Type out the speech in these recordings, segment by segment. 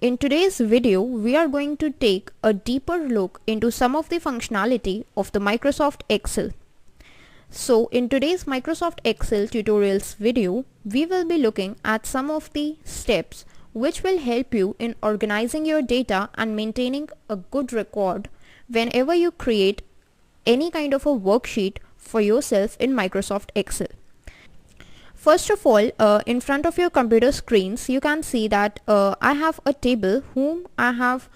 In today's video, we are going to take a deeper look into some of the functionality of the Microsoft Excel. So in today's Microsoft Excel tutorials video, we will be looking at some of the steps which will help you in organizing your data and maintaining a good record whenever you create any kind of a worksheet for yourself in Microsoft Excel. First of all, in front of your computer screens, you can see that I have a table whom I have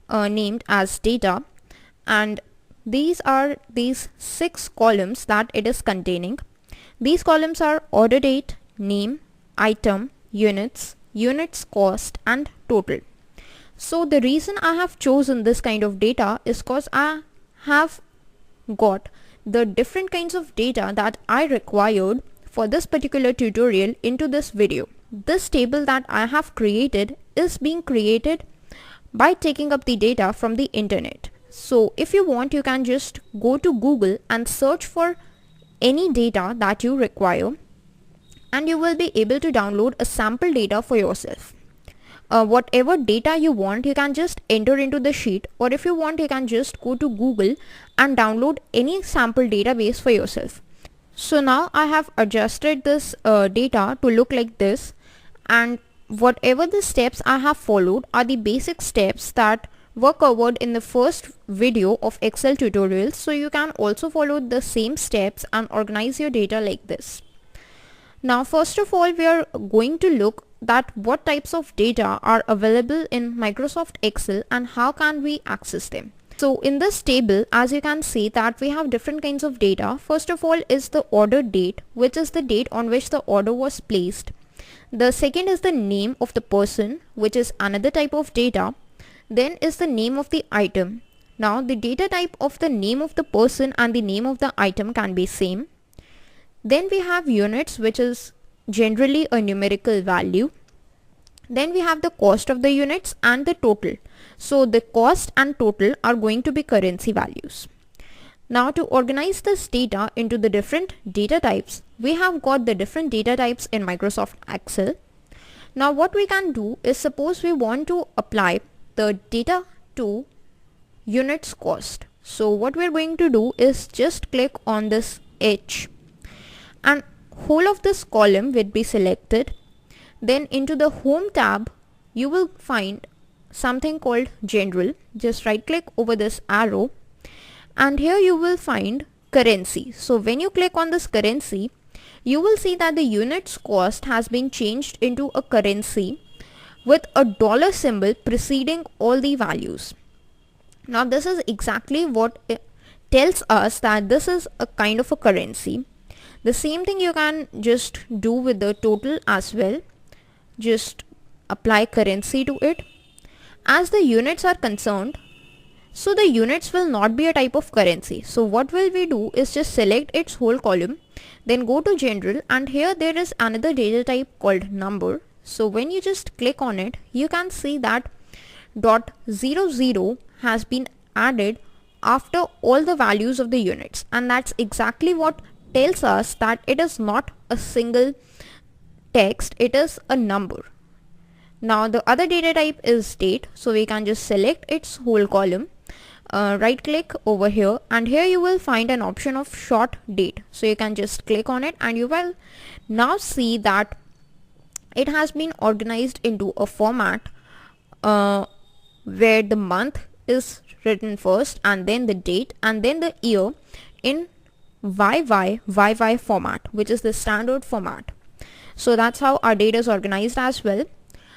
named as data, and these are these 6 columns that it is containing. These columns are order date, name, item, units, units cost and total. So the reason I have chosen this kind of data is because I have got the different kinds of data that I required for this particular tutorial into this video. This table that I have created is being created by taking up the data from the internet. So if you want, you can just go to Google and search for any data that you require, and you will be able to download a sample data for yourself. Whatever data you want, you can just enter into the sheet, or if you want, you can just go to Google and download any sample database for yourself. So now I have adjusted this data to look like this, and whatever the steps I have followed are the basic steps that were covered in the first video of Excel tutorials. So you can also follow the same steps and organize your data like this. Now first of all, we are going to look at what types of data are available in Microsoft Excel and how can we access them. So in this table, as you can see that we have different kinds of data. First of all is the order date, which is the date on which the order was placed. The second is the name of the person, which is another type of data. Then is the name of the item. Now the data type of the name of the person and the name of the item can be same. Then we have units, which is generally a numerical value. Then we have the cost of the units and the total. So the cost and total are going to be currency values. Now to organize this data into the different data types, we have got the different data types in Microsoft Excel. Now what we can do is, suppose we want to apply the data to units cost. So what we're going to do is just click on this H, and whole of this column will be selected. Then into the home tab, you will find something called general. Just right click over this arrow, and here you will find currency. So when you click on this currency, you will see that the units cost has been changed into a currency with a dollar symbol preceding all the values. Now this is exactly what it tells us that this is a kind of a currency. The same thing you can just do with the total as well. Just apply currency to it. As the units are concerned, so the units will not be a type of currency. So what will we do is just select its whole column, then go to general, and here there is another data type called number. So when you just click on it, you can see that .00 has been added after all the values of the units, and that's exactly what tells us that it is not a single text, it is a number. Now the other data type is date, so we can just select its whole column, right click over here, and here you will find an option of short date. So you can just click on it, and you will now see that it has been organized into a format where the month is written first, and then the date, and then the year in YY format, which is the standard format. So that's how our data is organized as well.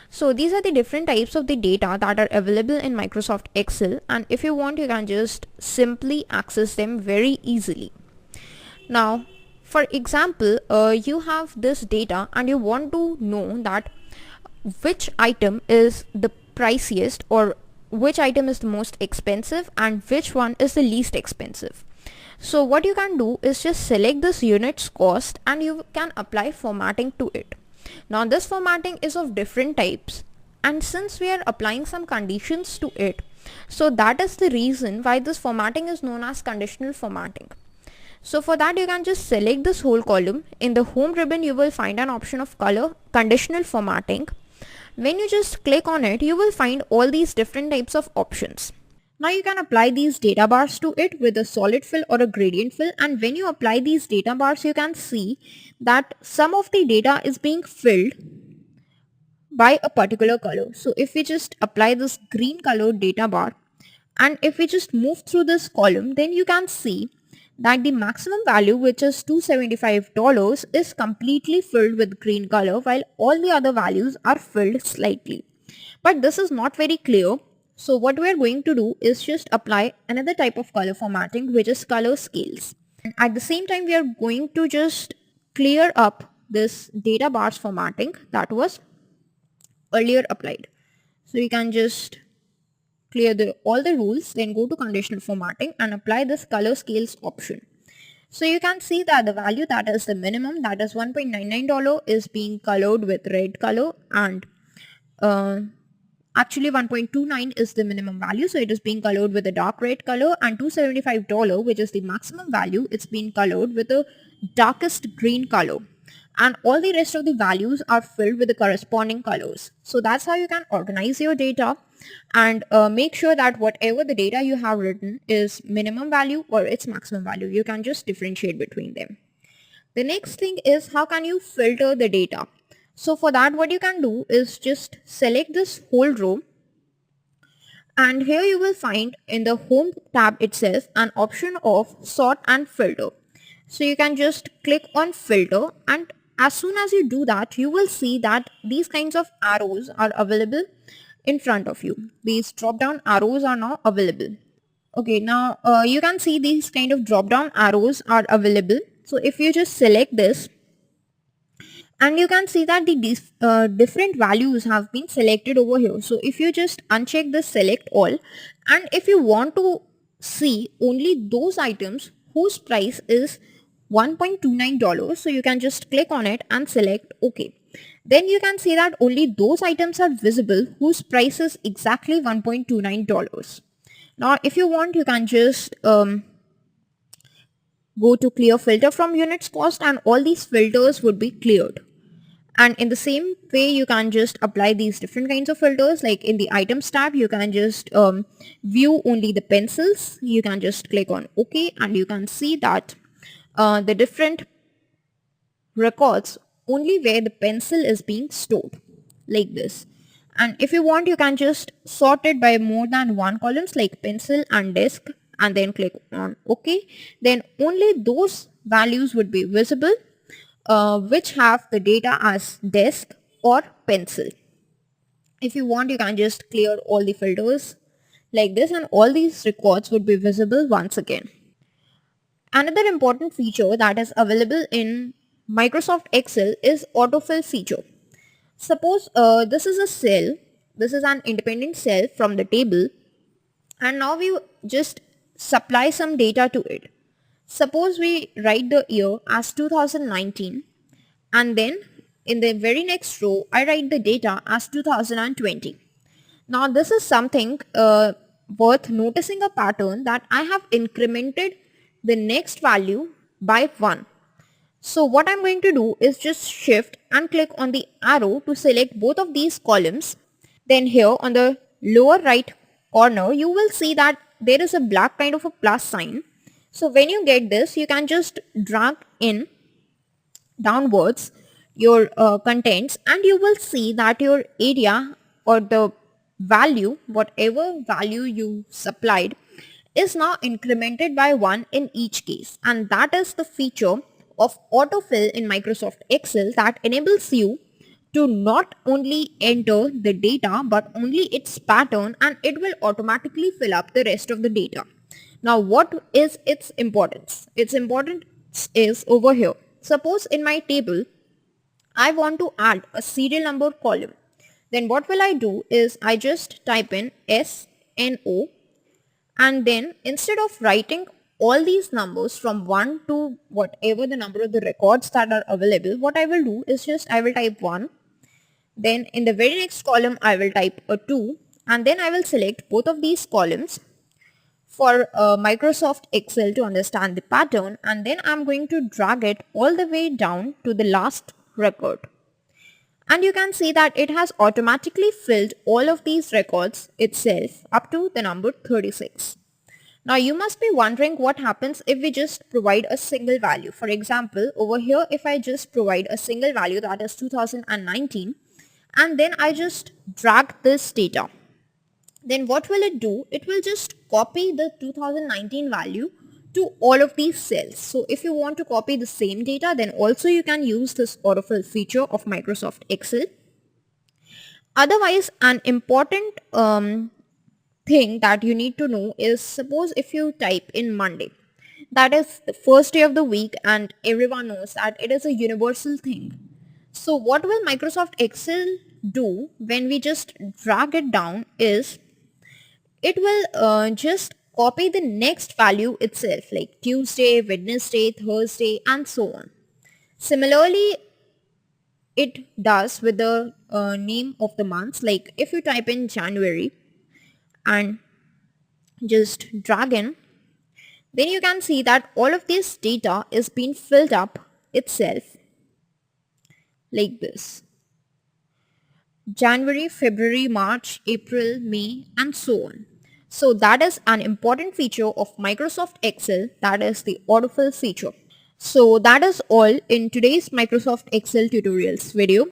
So these are the different types of the data that are available in Microsoft Excel, and if you want, you can just simply access them very easily. Now for example, you have this data and you want to know that which item is the priciest, or which item is the most expensive and which one is the least expensive. So what you can do is just select this units cost, and you can apply formatting to it. Now this formatting is of different types, and since we are applying some conditions to it, so that is the reason why this formatting is known as conditional formatting. So for that, you can just select this whole column. In the home ribbon, you will find an option of color conditional formatting. When you just click on it, you will find all these different types of options. Now you can apply these data bars to it with a solid fill or a gradient fill, and when you apply these data bars, you can see that some of the data is being filled by a particular color. So if we just apply this green colored data bar, and if we just move through this column, then you can see that the maximum value, which is $275, is completely filled with green color, while all the other values are filled slightly. But this is not very clear. So what we are going to do is just apply another type of color formatting, which is color scales. And at the same time, we are going to just clear up this data bars formatting that was earlier applied. So you can just clear all the rules, then go to conditional formatting and apply this color scales option. So you can see that the value that is the minimum, that is $1.99, is being colored with red color, and actually 1.29 is the minimum value, so it is being colored with a dark red color, and $275, which is the maximum value, it's being colored with a darkest green color, and all the rest of the values are filled with the corresponding colors. So that's how you can organize your data and make sure that whatever the data you have written is minimum value or its maximum value. You can just differentiate between them. The next thing is, how can you filter the data? So for that, what you can do is just select this whole row, and here you will find in the home tab itself an option of sort and filter. So you can just click on filter, and as soon as you do that, you will see that these kinds of arrows are available in front of you. These drop down arrows are now available. Okay, now you can see these kind of drop down arrows are available. So if you just select this, and you can see that the different values have been selected over here. So if you just uncheck this select all, and if you want to see only those items whose price is $1.29, so you can just click on it and select OK. Then you can see that only those items are visible whose price is exactly $1.29. Now if you want, you can just go to clear filter from units cost, and all these filters would be cleared. And in the same way, you can just apply these different kinds of filters. Like in the items tab, you can just view only the pencils. You can just click on OK, and you can see that the different records only where the pencil is being stored, like this. And if you want, you can just sort it by more than one columns, like pencil and desk, and then click on OK. Then only those values would be visible which have the data as desk or pencil. If you want, you can just clear all the filters like this, and all these records would be visible once again. Another important feature that is available in Microsoft Excel is autofill feature. Suppose this is a cell, this is an independent cell from the table, and now we just supply some data to it. Suppose we write the year as 2019, and then in the very next row, I write the data as 2020. Now this is something worth noticing, a pattern that I have incremented the next value by 1. So what I'm going to do is just shift and click on the arrow to select both of these columns. Then here on the lower right corner, you will see that there is a black kind of a plus sign. So when you get this, you can just drag in downwards your contents, and you will see that your area or the value, whatever value you supplied, is now incremented by 1 in each case. And that is the feature of autofill in Microsoft Excel that enables you to not only enter the data but only its pattern, and it will automatically fill up the rest of the data. Now what is its importance? Its importance is over here. Suppose in my table, I want to add a serial number column. Then what will I do is I just type in SNO, and then instead of writing all these numbers from 1 to whatever the number of the records that are available, what I will do is just I will type 1. Then in the very next column, I will type a 2, and then I will select both of these columns for Microsoft Excel to understand the pattern, and then I'm going to drag it all the way down to the last record. And you can see that it has automatically filled all of these records itself up to the number 36. Now you must be wondering what happens if we just provide a single value. For example, over here if I just provide a single value, that is 2019, and then I just drag this data, then what will it do? It will just copy the 2019 value to all of these cells. So if you want to copy the same data, then also you can use this autofill feature of Microsoft Excel. Otherwise, an important thing that you need to know is, suppose if you type in Monday, that is the first day of the week, and everyone knows that it is a universal thing. So what will Microsoft Excel do when we just drag it down is, it will just copy the next value itself, like Tuesday, Wednesday, Thursday, and so on. Similarly, it does with the name of the months. Like if you type in January and just drag in, then you can see that all of this data is being filled up itself like this. January, February, March, April, May, and so on. So that is an important feature of Microsoft Excel, that is the autofill feature. So that is all in today's Microsoft Excel tutorials video.